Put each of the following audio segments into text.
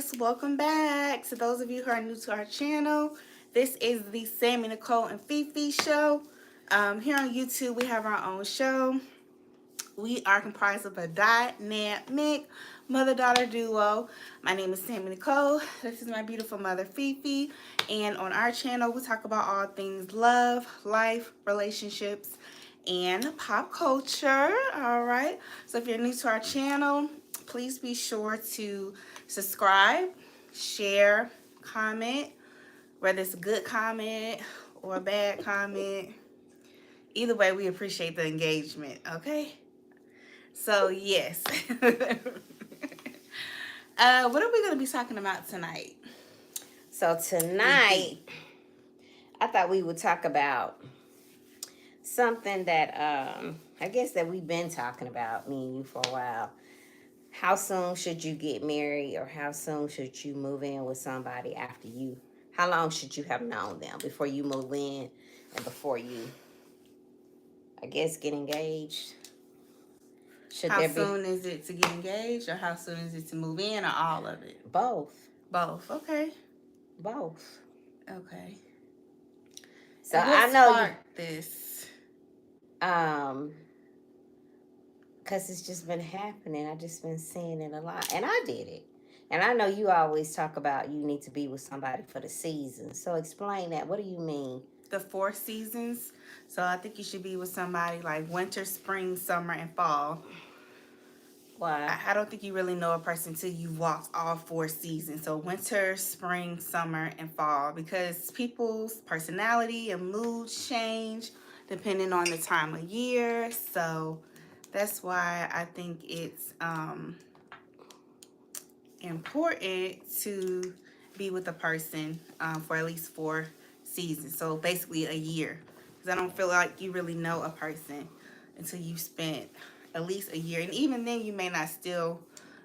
guys, welcome back. To those of you who are new to our channel, this is the Sammy, Nicole, and Fifi show. Here on YouTube, we have our own show. We are comprised of a dynamic mother-daughter duo. My name is Sammy Nicole. This is my beautiful mother, Fifi. And on our channel, we talk about all things love, life, relationships, and pop culture. All right. So if you're new to our channel, please be sure to subscribe, share, comment, whether it's a good comment or a bad comment. Either way, we appreciate the engagement. Okay. So yes. What are we going to be talking about tonight? So tonight, I thought we would talk about something that I guess that we've been talking about, me and you, for a while. How soon should you get married, or how soon should you move in with somebody after you? How long should you have known them before you move in and before you, I guess, get engaged? Should How there be soon is it to get engaged, or how soon is it to move in, or all of it? both? Both. Okay. Both. Okay. So And what I know sparked this? um because it's just been happening. I just been seeing it a lot, and I did it. And I know you always talk about you need to be with somebody for the season. So explain that. What do you mean? The 4 seasons. So I think you should be with somebody like winter, spring, summer, and fall. Why? I don't think you really know a person until you've walked all 4 seasons. So winter, spring, summer, and fall. Because people's personality and moods change depending on the time of year. So that's why I think it's important to be with a person for at least 4 seasons. So basically a year. Because I don't feel like you really know a person until you've spent at least a year. And even then, you may not still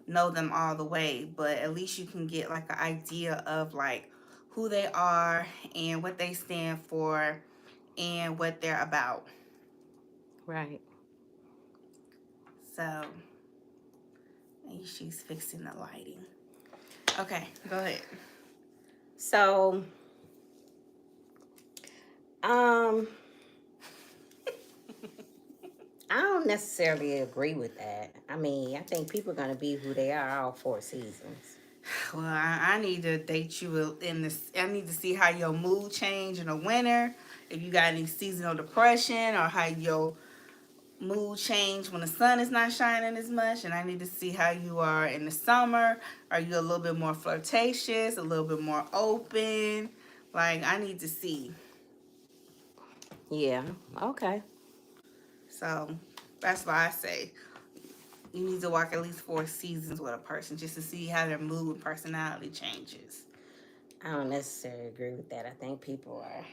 know them all the way, but at least you can get like an idea of like who they are and what they stand for and what they're about. Right. So maybe she's fixing the lighting. Okay, go ahead. So, um, I don't necessarily agree with that. I mean, I think people are gonna be who they are all 4 seasons. Well, I need to date you in this. I need to see how your mood change in the winter. If you got any seasonal depression, or how your mood change when the sun is not shining as much. And I need to see how you are in the summer. Are you a little bit more flirtatious, a little bit more open? Like, I need to see. Yeah. Okay. So that's why I say you need to walk at least 4 seasons with a person just to see how their mood and personality changes. I don't necessarily agree with that. I think people are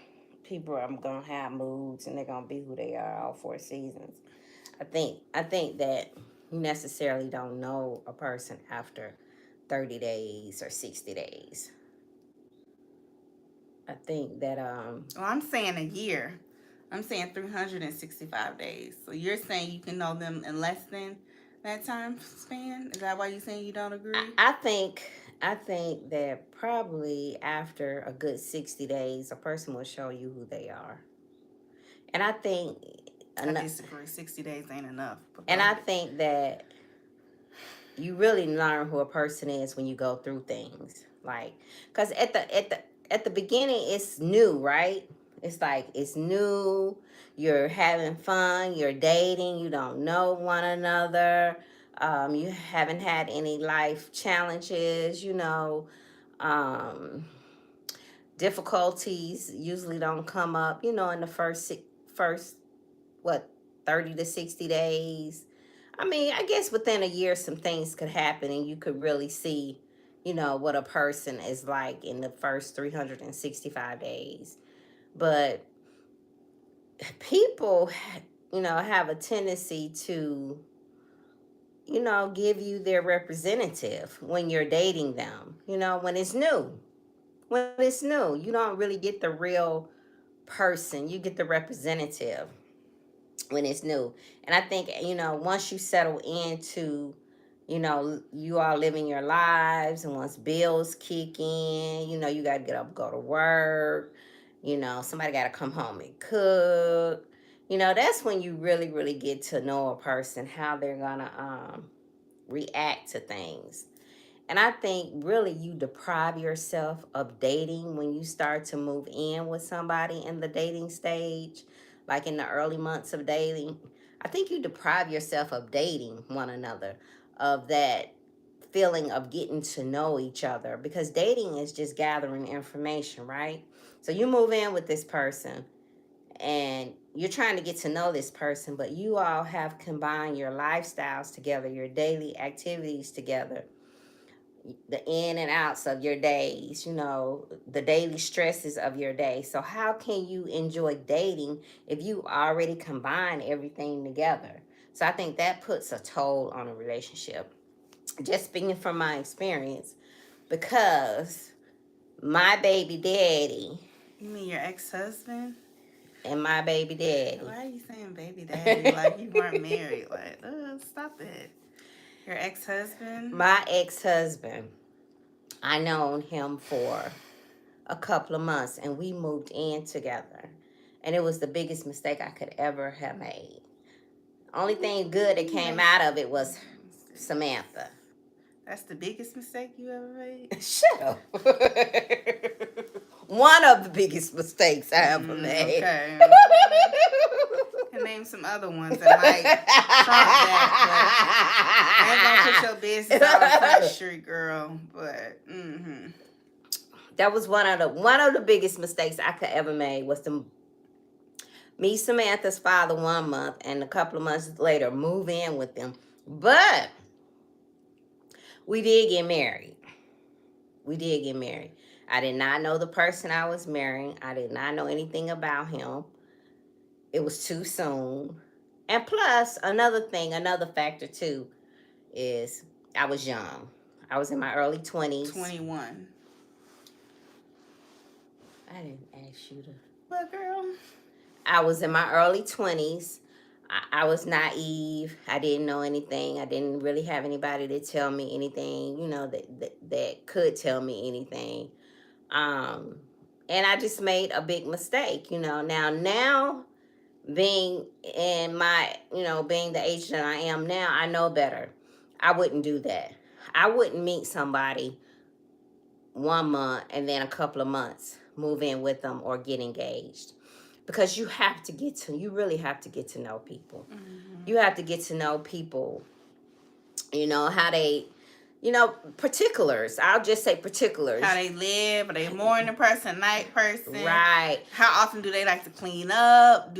gonna have moods, and they're gonna be who they are all 4 seasons. I think that you necessarily don't know a person after 30 days or 60 days. I think that Well, I'm saying a year. I'm saying 365 days. So you're saying you can know them in less than that time span? Is that why you're saying you don't I, agree? I think I think that probably after a good 60 days a person will show you who they are. And I think I and disagree. 60 days ain't enough. But go and I ahead. think that you really learn who a person is when you go through things. Like, cuz at the beginning it's new, right? It's like it's new, you're having fun, you're dating, you don't know one another. You haven't had any life challenges, um difficulties usually don't come up, in the first what 30 to 60 days. I mean, I guess within a year, some things could happen, and you could really see, what a person is like in the first 365 days. But people, have a tendency to, give you their representative when you're dating them, when it's new. When it's new, you don't really get the real person, you get the representative when it's new. And I think, once you settle into You know, you all living your lives, and once bills kick in, you know, you got to get up, go to work. You know, somebody got to come home and cook. You know, that's when you really, really get to know a person, how they're gonna react to things. And I think really you deprive yourself of dating when you start to move in with somebody in the dating stage, like in the early months of dating. I think you deprive yourself of dating one another, of that feeling of getting to know each other, because dating is just gathering information, right? So you move in with this person and you're trying to get to know this person, but you all have combined your lifestyles together, your daily activities together, the in and outs of your days, you know, the daily stresses of your day. So how can you enjoy dating if you already combine everything together? So I think that puts a toll on a relationship. Just speaking from my experience, because my baby daddy You mean your ex-husband? and my baby daddy. Why are you saying baby daddy like you weren't married? Like, stop it. Your ex-husband? My ex-husband, I known him for a couple of months and we moved in together. And it was the biggest mistake I could ever have made. Only thing good that came out of it was Samantha. That's the biggest mistake you ever made? Shut up. One of the biggest mistakes I ever made. Okay. Can name some other ones that might trump that, but I ain't gonna put your business out on Front Street, girl. But that was one of the biggest mistakes I could ever made, was to meet Samantha's father 1 month and a couple of months later move in with them. But we did get married. We did get married. I did not know the person I was marrying. I did not know anything about him. It was too soon. And plus, another factor too, is I was young. I was in my early 20s. 21. I didn't ask you to. What, girl? I was in my early 20s. I was naive. I didn't know anything. I didn't really have anybody to tell me anything, you know, that could tell me anything. And I just made a big mistake, you know. Now being in my, you know, being the age that I am now, I know better. I wouldn't do that. I wouldn't meet somebody 1 month and then a couple of months move in with them or get engaged. Because you really have to get to know people. Mm-hmm. You have to get to know people, you know, how they, you know, particulars. I'll just say particulars. How they live. Are they a morning person, night person? Right. How often do they like to clean up?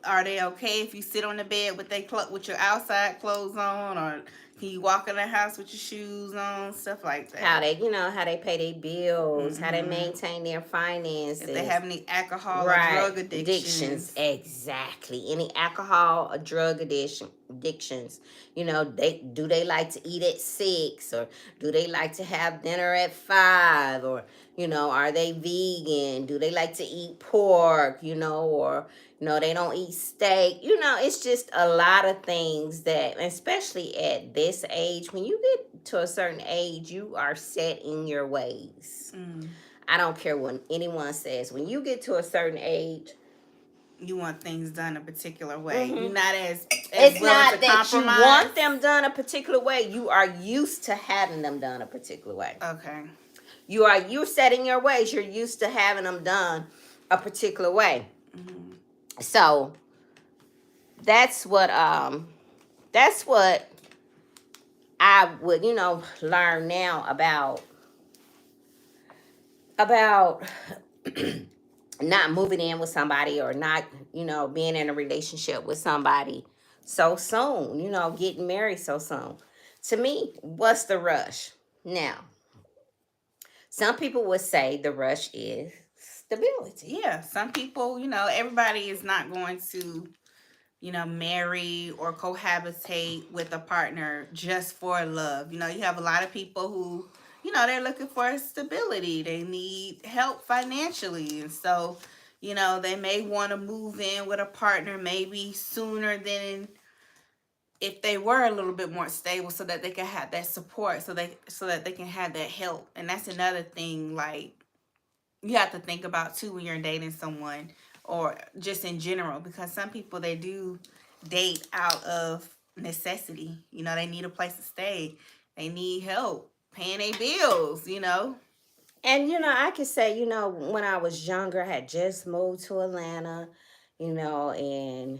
Are they okay if you sit on the bed with your outside clothes on, or can you walk in the house with your shoes on? Stuff like that. How they pay their bills, how they maintain their finances. If they have any alcohol or drug addictions. Exactly. Any alcohol or drug addictions. You know, do they like to eat at 6, or do they like to have dinner at 5, or, you know, are they vegan? Do they like to eat pork, you know, or, you know, they don't eat steak? You know, it's just a lot of things that, especially at this age, when you get to a certain age, you are set in your ways. I don't care what anyone says. When you get to a certain age, you want things done a particular way. Mm-hmm. You're not as it's willing not to that compromise. You want them done a particular way. You are used to having them done a particular way. Okay. You're set in your ways. You're used to having them done a particular way. Mm-hmm. So that's what I would, you know, learn now about not moving in with somebody, or not, you know, being in a relationship with somebody so soon, you know, getting married so soon. To me, what's the rush? Now, some people would say the rush is stability. Yeah, some people, you know, everybody is not going to, you know, marry or cohabitate with a partner just for love. You know, you have a lot of people who, you know, they're looking for stability. They need help financially. And so, you know, they may want to move in with a partner maybe sooner than if they were a little bit more stable, so that they can have that support, so that they can have that help. And that's another thing, like, you have to think about too when you're dating someone, or just in general, because some people, they do date out of necessity. You know, they need a place to stay, they need help paying their bills, you know. And I could say, when I was younger, I had just moved to Atlanta, and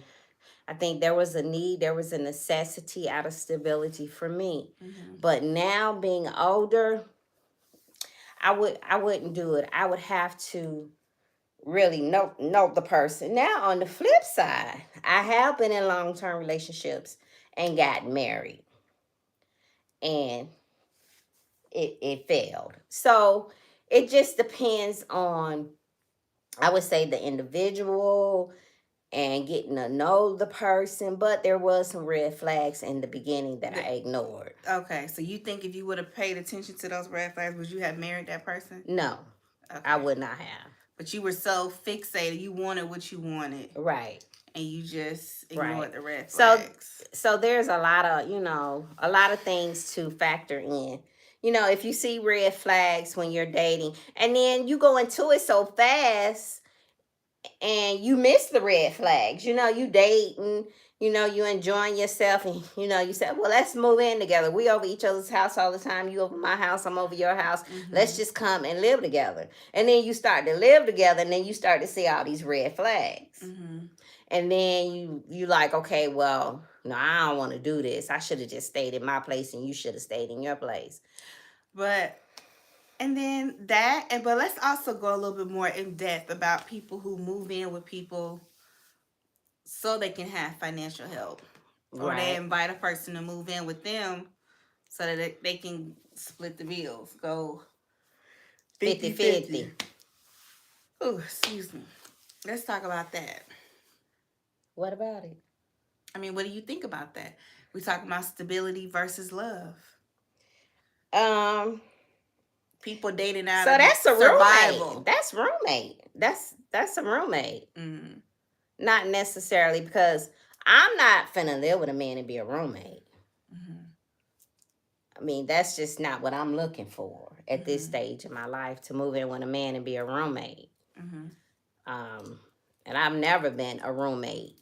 I think there was a need, there was a necessity out of stability for me. Mm-hmm. But now being older, I wouldn't do it. I would have to really know the person. Now on the flip side, I have been in long-term relationships and got married, and it failed. So it just depends on, I would say, the individual and getting to know the person. But there was some red flags in the beginning that I ignored. Okay, so you think if you would have paid attention to those red flags, would you have married that person? No, Okay. I would not have. But you were so fixated, you wanted what you wanted, Right. and you just ignored the red So flags. so there's a lot of things to factor in. If you see red flags when you're dating, and then you go into it so fast and you miss the red flags. You dating, you enjoying yourself, and you say, well, let's move in together. We over each other's house all the time. You over my house, I'm over your house. Mm-hmm. Let's just come and live together. And then you start to live together, and then you start to see all these red flags. Mm-hmm. And then you like, okay, well, no, I don't want to do this. I should have just stayed in my place, and you should have stayed in your place. But let's also go a little bit more in depth about people who move in with people so they can have financial help. Or they invite a person to move in with them so that they can split the bills. Go 50-50. Oh, excuse me. Let's talk about that. What about it? I mean, what do you think about that? We talk about stability versus love. People dating out so of that's a survival. Roommate. That's roommate. That's a roommate. Mm. Not necessarily, because I'm not finna live with a man and be a roommate. Mm-hmm. I mean, that's just not what I'm looking for at this stage in my life, to move in with a man and be a roommate. Mm-hmm. And I've never been a roommate.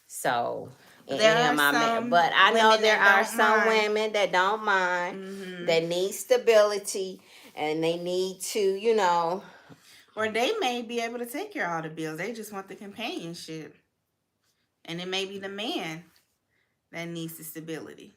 So, but I know there are some women that don't mind, mm-hmm. that need stability, and they need to, or they may be able to take care of all the bills. They just want the companionship. And it may be the man that needs the stability.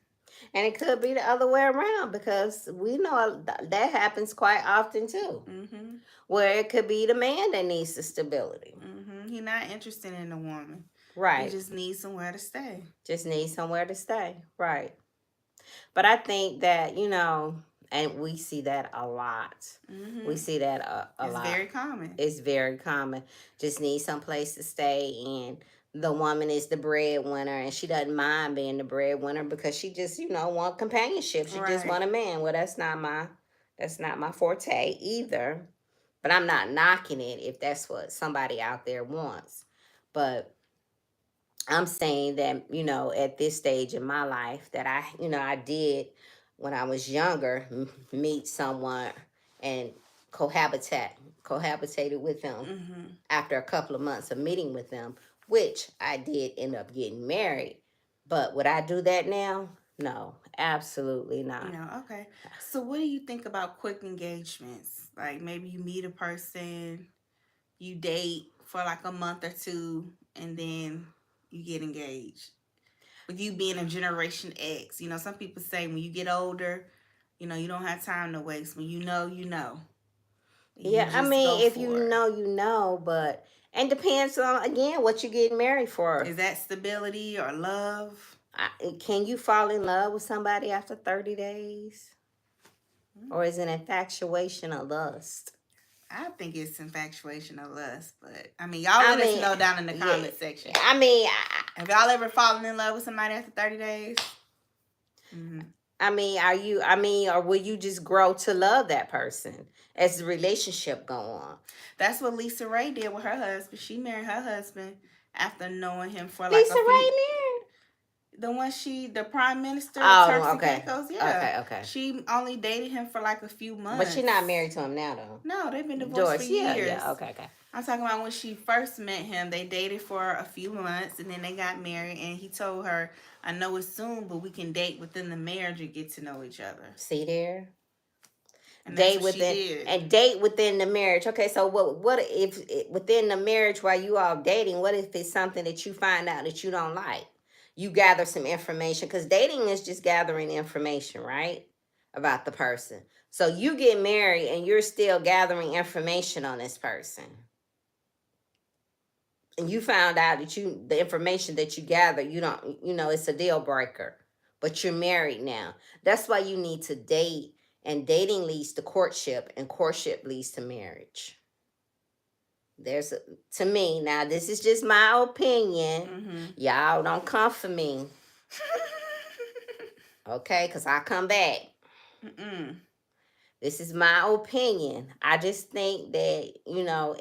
And it could be the other way around, because we know that happens quite often too. Mm-hmm. Where it could be the man that needs the stability. Mm-hmm. He's not interested in the woman. Right. He just needs somewhere to stay. Just needs somewhere to stay. Right. But I think that, and we see that a lot. Mm-hmm. We see that a lot. It's very common. It's very common. Just need some place to stay, and the woman is the breadwinner, and she doesn't mind being the breadwinner because she just, want companionship. She just want a man. Well, that's not my forte either. But I'm not knocking it if that's what somebody out there wants. But I'm saying that, at this stage in my life, that I did, when I was younger, meet someone and cohabitated with them after a couple of months of meeting with them, which I did end up getting married. But would I do that now? No, absolutely not. No, okay. So what do you think about quick engagements? Like, maybe you meet a person, you date for like a month or two, and then you get engaged. With you being a Generation X, some people say when you get older, you don't have time to waste. When you know. Yeah, I mean, if you know, but, and depends on, again, what you're getting married for. Is that stability or love? Can you fall in love with somebody after 30 days? Or is it infatuation or lust? I think it's infatuation or lust, but I mean, y'all let us know down in the comment section. I mean, have y'all ever fallen in love with somebody after 30 days? Mm-hmm. Or will you just grow to love that person as the relationship go on? That's what Lisa Ray did with her husband. She married her husband after knowing him for like Lisa Ray married? The one the prime minister of Turks Oh, and okay. Caicos, yeah. Okay. She only dated him for like a few months. But she's not married to him now, though. No, they've been divorced for Doris, years. yeah. Okay. I'm talking about when she first met him. They dated for a few months and then they got married. And he told her, "I know it's soon, but we can date within the marriage and get to know each other." See there? And Date that's what within she did. and date within the marriage. Okay, so what if within the marriage while you all dating, what if it's something that you find out that you don't like? You gather some information, because dating is just gathering information, right? About the person. So you get married and you're still gathering information on this person. And you found out that the information that you gather, it's a deal breaker. But you're married now. That's why you need to date, and dating leads to courtship, and courtship leads to marriage. To me, now this is just my opinion. Mm-hmm. Y'all don't come for me. Okay, because I come back. Mm-mm. This is my opinion. I just think that,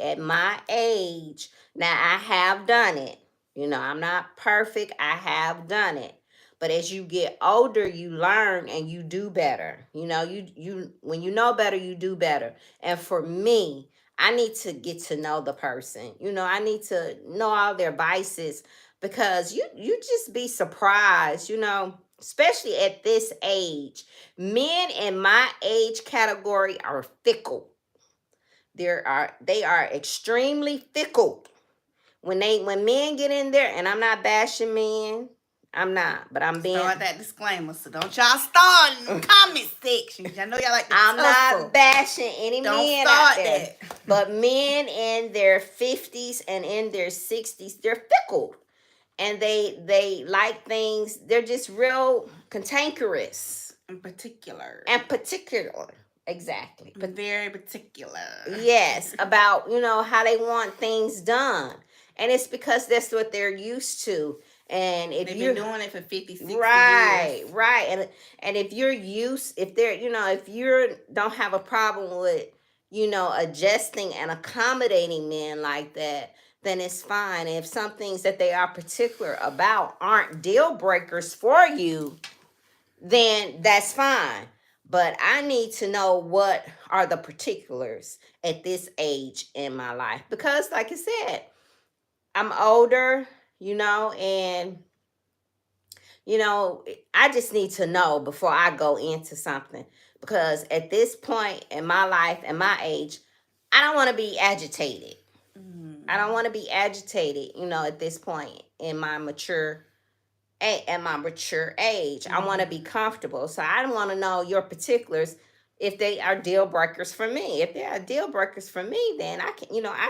at my age, now I have done it. I'm not perfect. I have done it. But as you get older, you learn and you do better. You when you know better, you do better. And for me, I need to get to know the person. I need to know all their vices, because you just be surprised, especially at this age. Men in my age category are fickle. They are extremely fickle. When men get in there, and I'm not bashing men, I'm not, but I'm being. Start that disclaimer, so don't y'all start in the comment section. I know y'all like to I'm tussle. not bashing any men out there, but men in their 50s and in their 60s, they're fickle, and they like things. They're just real cantankerous. In particular. Exactly. Very particular. Yes, about how they want things done, and it's because that's what they're used to. And if they've you're been doing it for 50, 60 right, years. right, and if you're if you don't have a problem with adjusting and accommodating men like that, then it's fine. And if some things that they are particular about aren't deal breakers for you, then that's fine. But I need to know what are the particulars at this age in my life, because like I said, I'm older, and I just need to know before I go into something, because at this point in my life and my age, I don't want to be agitated. I don't want to be agitated, at this point in my mature age. I want to be comfortable. So I don't want to know your particulars if they are deal breakers for me. If they are deal breakers for me, then I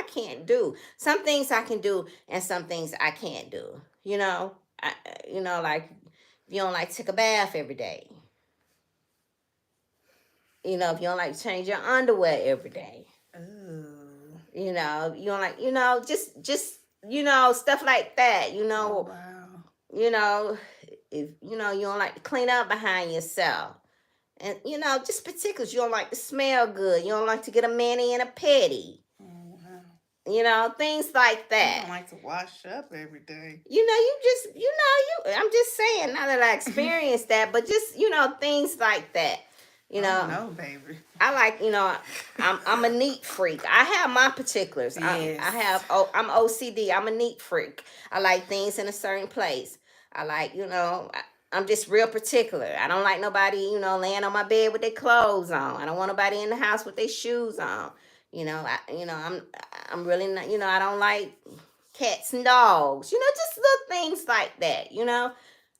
can't do. Some things I can do and some things I can't do. Like if you don't like to take a bath every day. If you don't like to change your underwear every day. Ooh. You don't like, just stuff like that, Oh, wow. If you don't like to clean up behind yourself, and just particulars. You don't like to smell good, you don't like to get a mani and a pedi. Oh, wow. Things like that. You don't like to wash up every day. I'm just saying, not that I experienced that, but just things like that. No, baby. I like, I'm a neat freak. I have my particulars. Yes. I'm OCD. I'm a neat freak. I like things in a certain place. I like, I'm just real particular. I don't like nobody, laying on my bed with their clothes on. I don't want nobody in the house with their shoes on. I'm really not, I don't like cats and dogs. Just little things like that.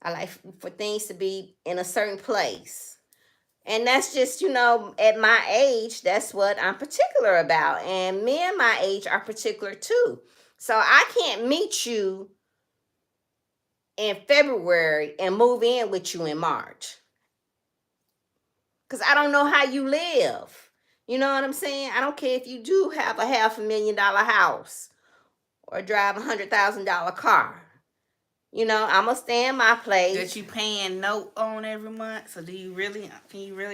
I like for things to be in a certain place. And that's just, at my age, that's what I'm particular about. And men my age are particular too. So I can't meet you in February and move in with you in March, because I don't know how you live. You know what I'm saying? I don't care if you do have a $500,000 house or drive $100,000 car. I'm gonna stay in my place. That you paying note on every month. So can you really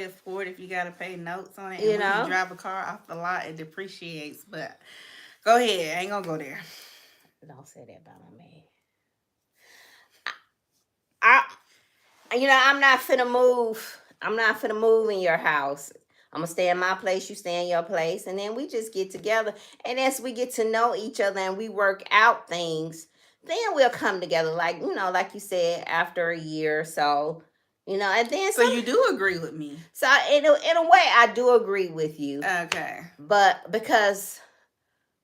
afford if you gotta pay notes on it? And when you drive a car off the lot, it depreciates. But go ahead, I ain't gonna go there. Don't say that about my man. I'm not finna move. I'm not finna move in your house. I'm gonna stay in my place, you stay in your place, and then we just get together. And as we get to know each other and we work out things, then we'll come together. Like, like you said, after a year or so, and then So you do agree with me? So in a way, I do agree with you. Okay. But because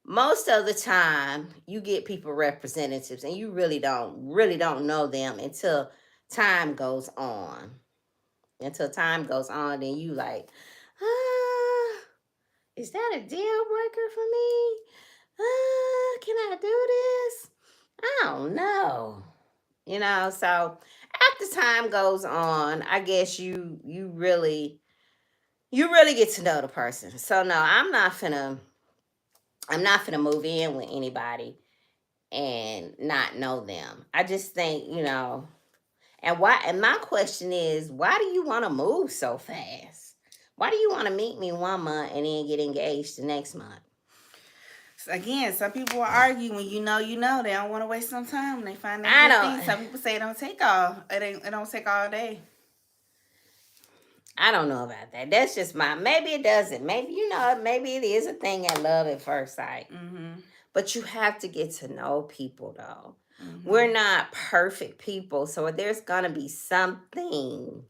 most of the time you get people representatives and you really don't know them until time goes on. Then you like, is that a deal breaker for me? Can I do this? I don't know. So after time goes on, I guess you really get to know the person. So no, I'm not finna move in with anybody and not know them. I just think, and my question is, why do you want to move so fast? Why do you want to meet me 1 month and then get engaged the next month? So again, some people will argue when you know. They don't want to waste some time when they find I that good don't- thing. Some people say it don't take all day. I don't know about that. That's just maybe it doesn't. Maybe, maybe it is a thing at love at first sight. Mm-hmm. But you have to get to know people, though. Mm-hmm. We're not perfect people, so there's gonna be something.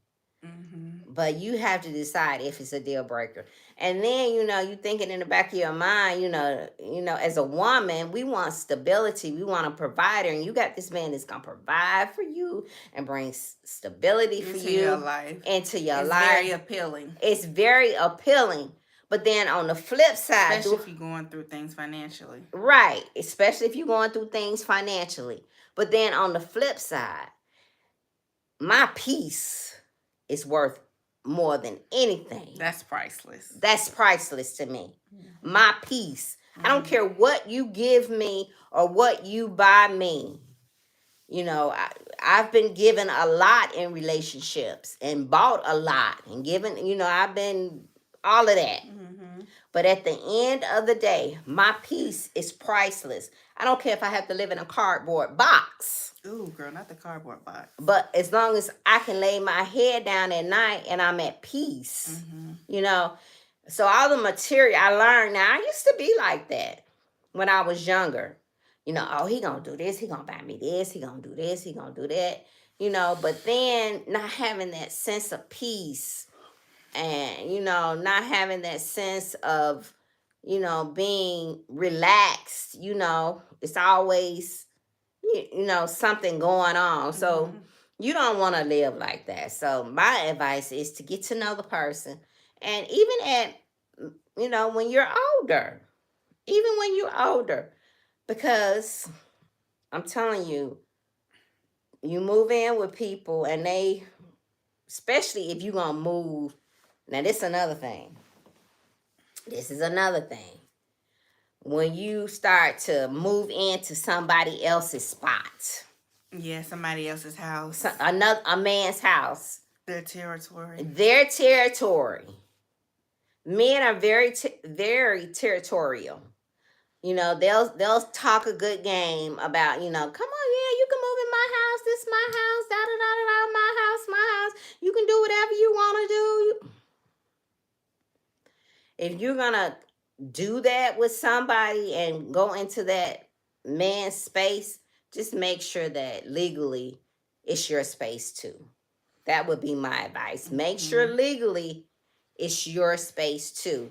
Mm-hmm. But you have to decide if it's a deal breaker. And then, you thinking in the back of your mind, as a woman, we want stability. We want a provider. And you got this man that's going to provide for you and bring stability for Into you. your life. Into your It's life. very appealing. It's very appealing. But then on the flip side. Especially if you're going through things financially. Right. Especially if you're going through things financially. But then on the flip side, my peace is worth more than anything. That's priceless. That's priceless to me. Mm-hmm. My peace. Mm-hmm. I don't care what you give me or what you buy me. I've been given a lot in relationships and bought a lot and given, I've been all of that. Mm-hmm. But at the end of the day, my peace is priceless. I don't care if I have to live in a cardboard box. Ooh, girl, not the cardboard box. But as long as I can lay my head down at night and I'm at peace, So all the material I learned now, I used to be like that when I was younger. Oh, he gonna do this, he gonna buy me this, he gonna do this, he gonna do that. But then not having that sense of peace and, not having that sense of, being relaxed, it's always something going on. So you don't want to live like that. So my advice is to get to know the person. And even at, when you're older, because I'm telling you, you move in with people and they, especially if you're going to move. Now, this is another thing. When you start to move into somebody else's spot. Yeah, somebody else's house. A man's house. Their territory. Men are very, very territorial. They'll talk a good game about, come on, yeah, you can move in my house. This is my house. Da da da da. My house. You can do whatever you want to do. If you're gonna do that with somebody and go into that man's space, just make sure that legally it's your space too. That would be my advice. Make sure legally it's your space too.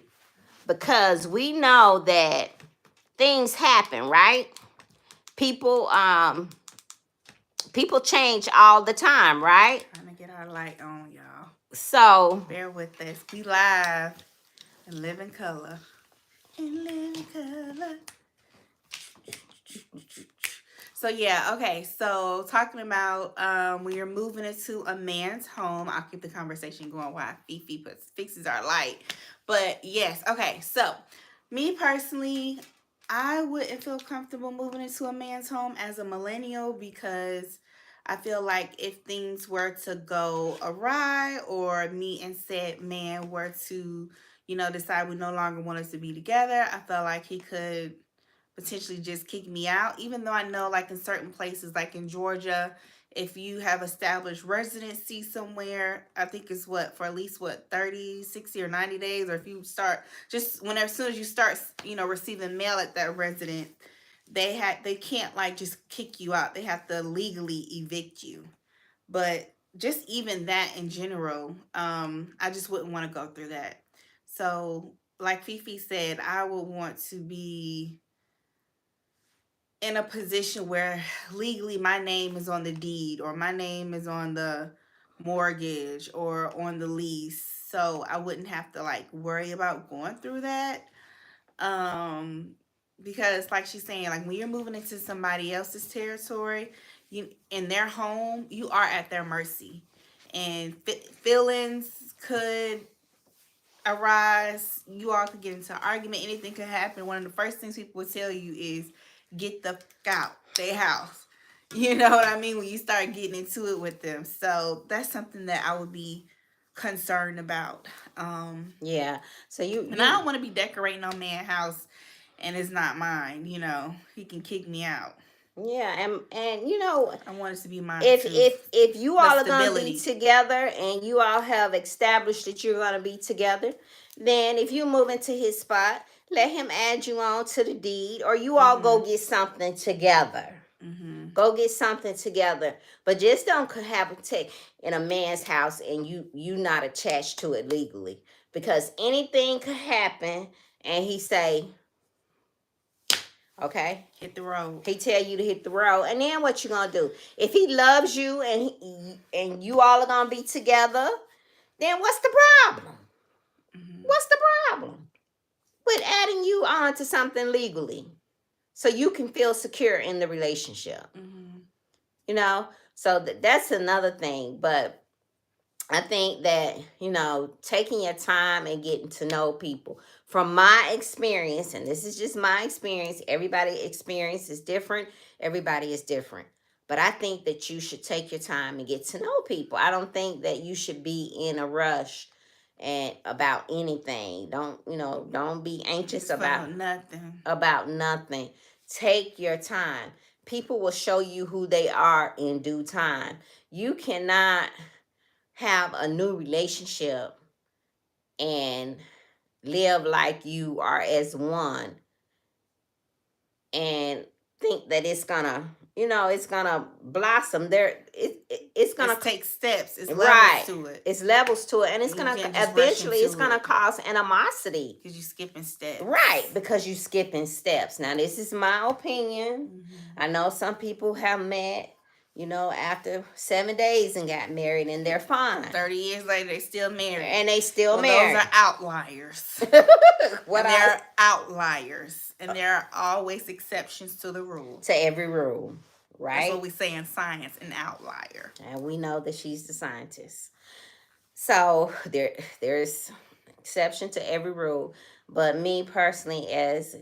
Because we know that things happen, right? People change all the time, right? Trying to get our light on, y'all. So bear with us. We live and live in color. So yeah, okay. So talking about when you're moving into a man's home, I'll keep the conversation going while Fifi fixes our light. But yes, okay. So me personally, I wouldn't feel comfortable moving into a man's home as a millennial because I feel like if things were to go awry or me and said man were to, decide we no longer want us to be together, I felt like he could potentially just kick me out, even though I know like in certain places like in Georgia If you have established residency somewhere, I think it's for at least 30, 60, or 90 days, or if you start just whenever, as soon as you start, receiving mail at that residence, they can't like just kick you out. They have to legally evict you. But just even that in general, I just wouldn't want to go through that. So, like Fifi said, I would want to be in a position where legally my name is on the deed, or my name is on the mortgage, or on the lease. So I wouldn't have to like worry about going through that. Um, because like she's saying, like when you're moving into somebody else's territory, you in their home, you are at their mercy, and feelings could arise. You all could get into an argument. Anything could happen. One of the first things people will tell you is get the fuck out their house. You know what I mean? When you start getting into it with them. So that's something that I would be concerned about. Yeah. So and I don't want to be decorating no man's house and it's not mine. He can kick me out. Yeah, and I want it to be mine. If you all are gonna stability. be together and you all have established that you're gonna be together, then if you move into his spot, let him add you on to the deed, or you all go get something together. Go get something together, but just don't take in a man's house and you not attached to it legally, because anything could happen and he say, okay, hit the road. He tell you to hit the road, and then what you gonna do? If he loves you and you all are gonna be together, then what's the problem? What's the problem with adding you on to something legally so you can feel secure in the relationship? So that's another thing. But I think that, taking your time and getting to know people. From my experience, and this is just my experience, everybody's experience is different. Everybody is different. But I think that you should take your time and get to know people. I don't think that you should be in a rush and about anything. Don't be anxious about nothing. About nothing. Take your time. People will show you who they are in due time. You cannot have a new relationship and live like you are as one and think that it's gonna blossom there. It's gonna take steps. It's right levels to it. It's levels to it, and it's gonna eventually it's gonna cause animosity because you're skipping steps. Right, because you're skipping steps. Now this is my opinion. I know some people have met after 7 days and got married, and they're fine. 30 years later, they still married. And they still married. Those are outliers. They're outliers. And there are always exceptions to the rule. To every rule, right? That's what we say in science, an outlier. And we know that she's the scientist. So there's exception to every rule. But me personally, as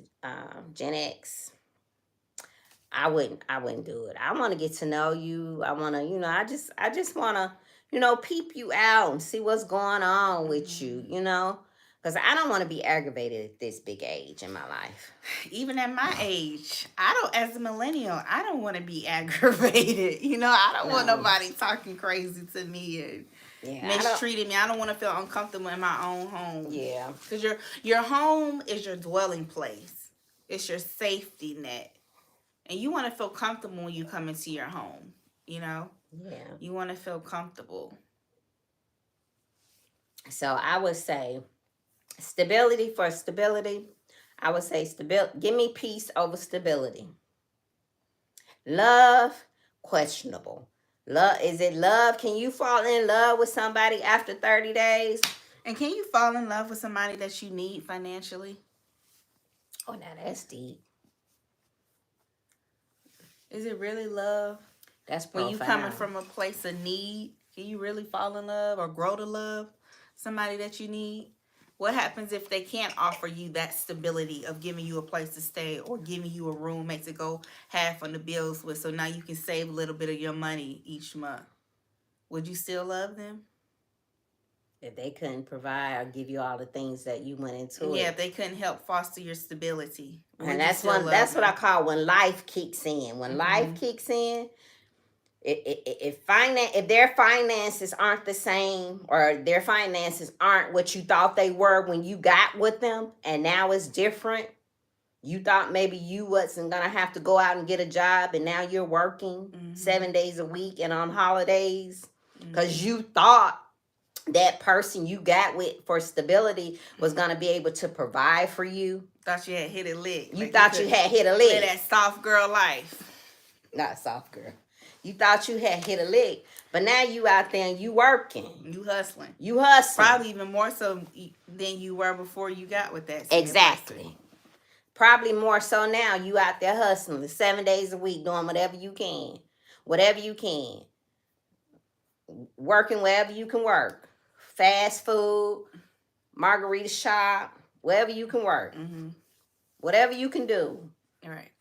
Gen X, I wouldn't do it. I want to get to know you. I want to, I just want to, peep you out and see what's going on with you, because I don't want to be aggravated at this big age in my life. Even at my age, as a millennial, I don't want to be aggravated. I don't want nobody talking crazy to me and mistreating me. I don't want to feel uncomfortable in my own home. Yeah. Because your home is your dwelling place. It's your safety net. And you want to feel comfortable when you come into your home, Yeah. You want to feel comfortable. So I would say stability for stability. I would say give me peace over stability. Love, questionable. Love, is it love? Can you fall in love with somebody after 30 days? And can you fall in love with somebody that you need financially? Oh, now that's deep. Is it really love? That's profound. When you coming from a place of need, can you really fall in love or grow to love somebody that you need? What happens if they can't offer you that stability of giving you a place to stay or giving you a roommate to go half on the bills with, so now you can save a little bit of your money each month? Would you still love them? If they couldn't provide or give you all the things that you went into if they couldn't help foster your stability. And that's what I call when life kicks in. When life kicks in, If their finances aren't the same, or their finances aren't what you thought they were when you got with them, and now it's different. You thought maybe you wasn't gonna have to go out and get a job, and now you're working 7 days a week and on holidays because you thought that person you got with for stability was gonna be able to provide for you. Thought you had hit a lick. You thought you had hit a lick. Live that soft girl life. Not soft girl. You thought you had hit a lick, but now you out there and you working. You hustling. You hustling. Probably even more so than you were before you got with that. Exactly. Person. Probably more so now. You out there hustling 7 days a week, doing whatever you can. Whatever you can. Working wherever you can work. Fast food, margarita shop, wherever you can work. Whatever you can do. All right.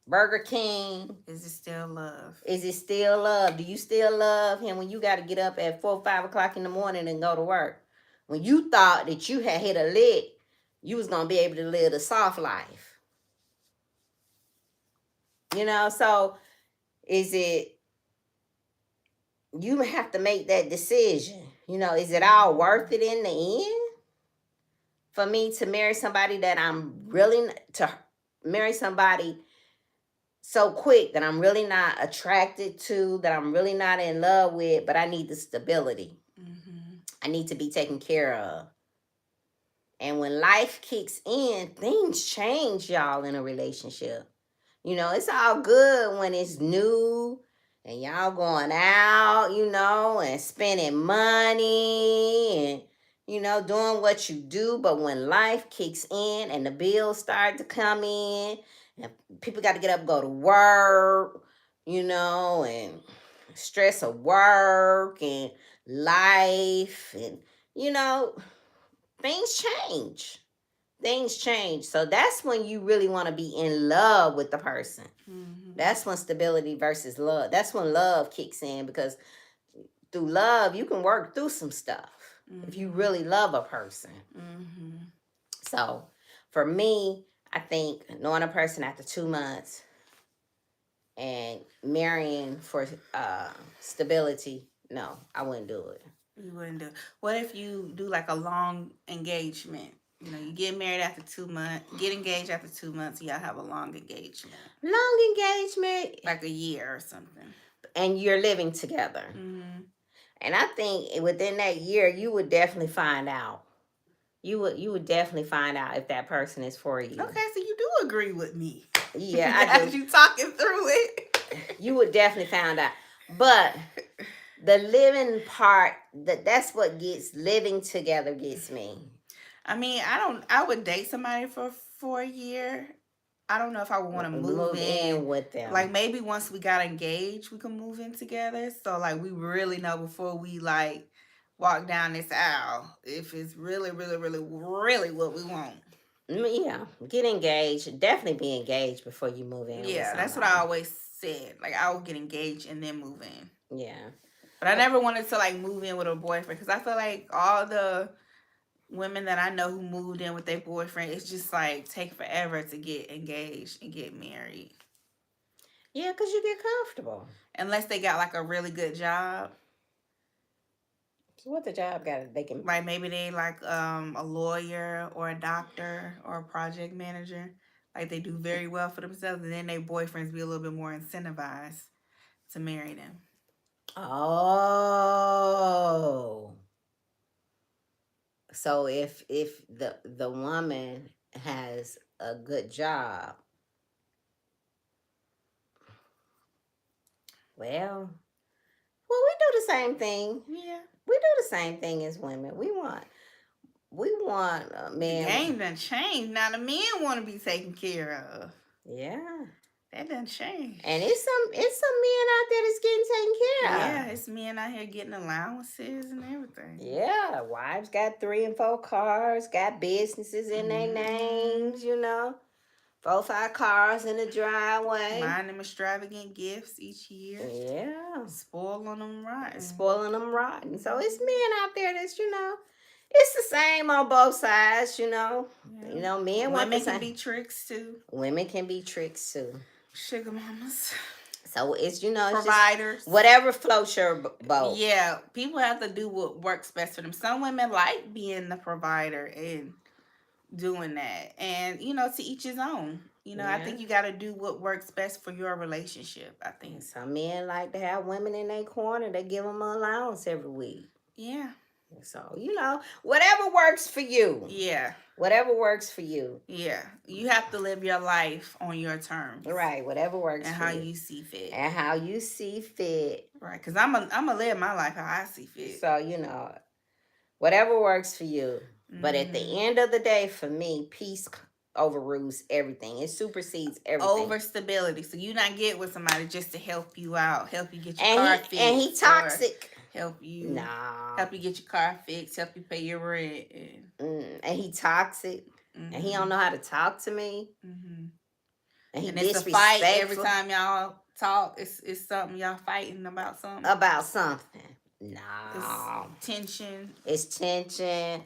Burger King. Is it still love? Is it still love? Do you still love him when you got to get up at 4 or 5 o'clock in the morning and go to work? When you thought that you had hit a lick, you was going to be able to live a soft life. You know, so is it, you have to make that decision. You know, is it all worth it in the end? For me to marry somebody that to marry somebody so quick that I'm really not attracted to, that I'm really not in love with, but I need the stability. I need to be taken care of. And when life kicks in, things change, y'all, in a relationship. You know, it's all good when it's new and y'all going out, you know, and spending money and, you know, doing what you do. But when life kicks in and the bills start to come in and people got to get up and go to work, you know, and stress of work and life and, you know, things change. Things change. So that's when you really want to be in love with the person. That's when stability versus love. That's when love kicks in, because through love, you can work through some stuff if you really love a person. So for me, I think knowing a person after 2 months and marrying for stability, no, I wouldn't do it. You wouldn't do it. What if you do like a long engagement? You know, you get married after 2 months, get engaged after 2 months, y'all have a long engagement. Long engagement. Like a year or something. And you're living together. And I think within that year, you would definitely find out. You would definitely find out if that person is for you. Okay, so you do agree with me. Yeah, I do. As you talking through it. You would definitely find out. But the living part, that's what living together gets me. I mean, I would date somebody for a year. I don't know if I would want to move in with them. Like maybe once we got engaged, we can move in together. So like we really know before we like walk down this aisle if it's really, really, really, really what we want. Yeah, get engaged. Definitely be engaged before you move in. Yeah, that's what I always said. Like I would get engaged and then move in. Yeah. But I never wanted to like move in with a boyfriend because I feel like all the women that I know who moved in with their boyfriend, it's just like take forever to get engaged and get married. Yeah, because you get comfortable. Unless they got like a really good job. So what the job got? They can like maybe they like a lawyer or a doctor or a project manager. Like they do very well for themselves, and then their boyfriends be a little bit more incentivized to marry them. Oh. So if the woman has a good job, well, we do the same thing. Yeah, we do the same thing as women. We want men. The game done changed. Now the men want to be taken care of. Yeah. That done changed. And it's some men out there that's getting taken care of. Yeah, it's men out here getting allowances and everything. Yeah, wives got 3 and 4 cars, got businesses in their names, you know. 4, 5 cars in the driveway. Buying them extravagant gifts each year. Yeah. Spoiling them rotten. So it's men out there that's, you know, it's the same on both sides, you know. Yeah. You know, men want the same. Women can be tricks too. Women can be tricks too. Sugar mamas. So it's, you know, it's providers. just whatever floats your boat. Yeah, people have to do what works best for them. Some women like being the provider and doing that. And, you know, to each his own. You know, I think you got to do what works best for your relationship, I think. Some men like to have women in their corner. They give them an allowance every week. Yeah. So, you know, whatever works for you. Yeah. Whatever works for you. Yeah. You have to live your life on your terms. Right. Whatever works and for how you. you see fit. And how you see fit. Right. Because I'm a live my life how I see fit. So, you know, whatever works for you. Mm-hmm. But at the end of the day, for me, peace overrules everything. It supersedes everything. Over stability. So you not get with somebody just to help you out, help you get your car fixed. And he toxic. Help you. Nah. Help you get your car fixed. Help you pay your rent. And he toxic. Mm-hmm. And he don't know how to talk to me. Mm-hmm. And he it's a fight every time y'all talk. It's something y'all fighting about something. About something. No. It's tension. It's tension.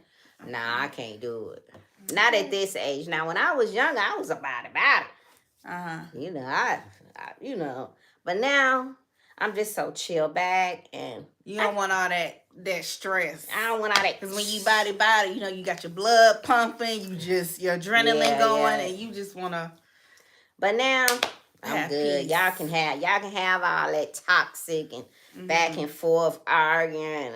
Nah, I can't do it. Not at this age. Now, when I was younger, I was about it. You know, I you know. But now, I'm just so chill back, and you don't want all that stress. I don't want all that. Because when you body, you know, you got your blood pumping, your adrenaline going, and you just want to. But now, I'm good. Peace. Y'all can have all that toxic and back and forth arguing.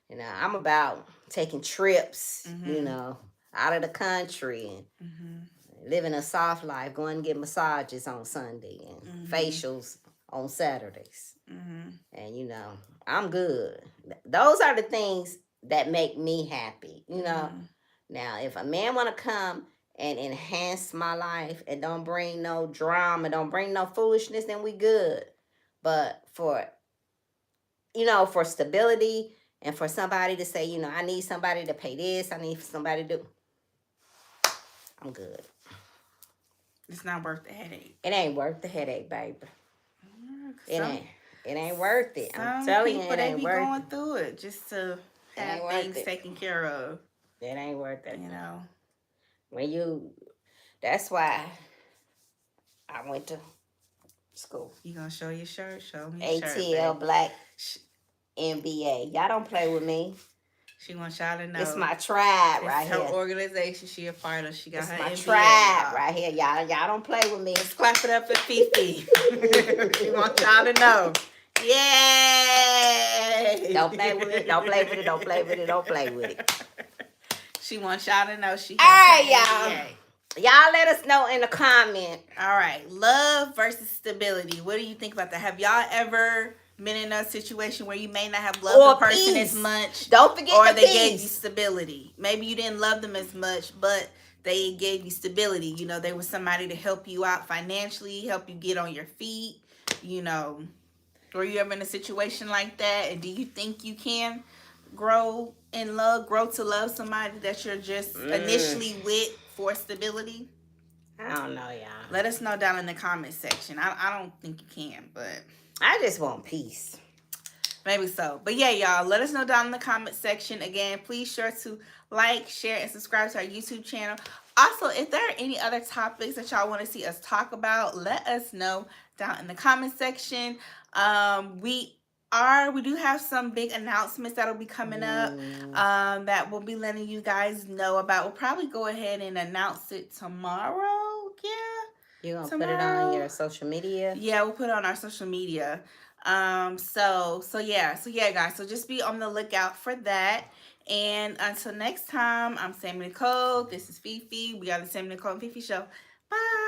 You know, I'm about taking trips, you know, out of the country and living a soft life, going and get massages on Sunday and facials on Saturdays. And, you know, I'm good. Those are the things that make me happy, you know. Now, if a man want to come and enhance my life and don't bring no drama, don't bring no foolishness, then we good. But for, you know, for stability and for somebody to say, you know, I need somebody to pay this, I need somebody to do, I'm good. It's not worth the headache. It ain't worth the headache, baby. It ain't worth it. I'm telling you, it ain't worth it. Going through it just to have things taken care of. It ain't worth it. You know. That's why I went to school. You gonna show your shirt? Show me your shirt. ATL Black NBA. Y'all don't play with me. She wants y'all to know. It's my tribe right here. Her organization she a part of. She got her my NBA tribe right here. Y'all don't play with me. Let's clap it up for Fifi. She wants y'all to know. Yay! Don't play with it. Don't play with it. Don't play with it. Don't play with it. She wants y'all to know she. All right, y'all. Y'all let us know in the comment. All right, love versus stability. What do you think about that? Have y'all ever been in a situation where you may not have loved the person as much? Don't forget or they gave you stability. Maybe you didn't love them as much, but they gave you stability. You know, they were somebody to help you out financially, help you get on your feet. You know, were you ever in a situation like that? And do you think you can grow to love somebody that you're just initially with for stability? I don't know, y'all. Let us know down in the comment section. I don't think you can, but I just want peace. Maybe so. But yeah, y'all, let us know down in the comment section. Again, please sure to like, share, and subscribe to our YouTube channel. Also, if there are any other topics that y'all want to see us talk about, let us know down in the comment section. We do have some big announcements that'll be coming up that we'll be letting you guys know about. We'll probably go ahead and announce it tomorrow. Yeah. You're going to put it on your social media? Yeah, we'll put it on our social media. So yeah, guys. So just be on the lookout for that. And until next time, I'm Sammy Nicole. This is Fifi. We are the Sammy Nicole and Fifi Show. Bye.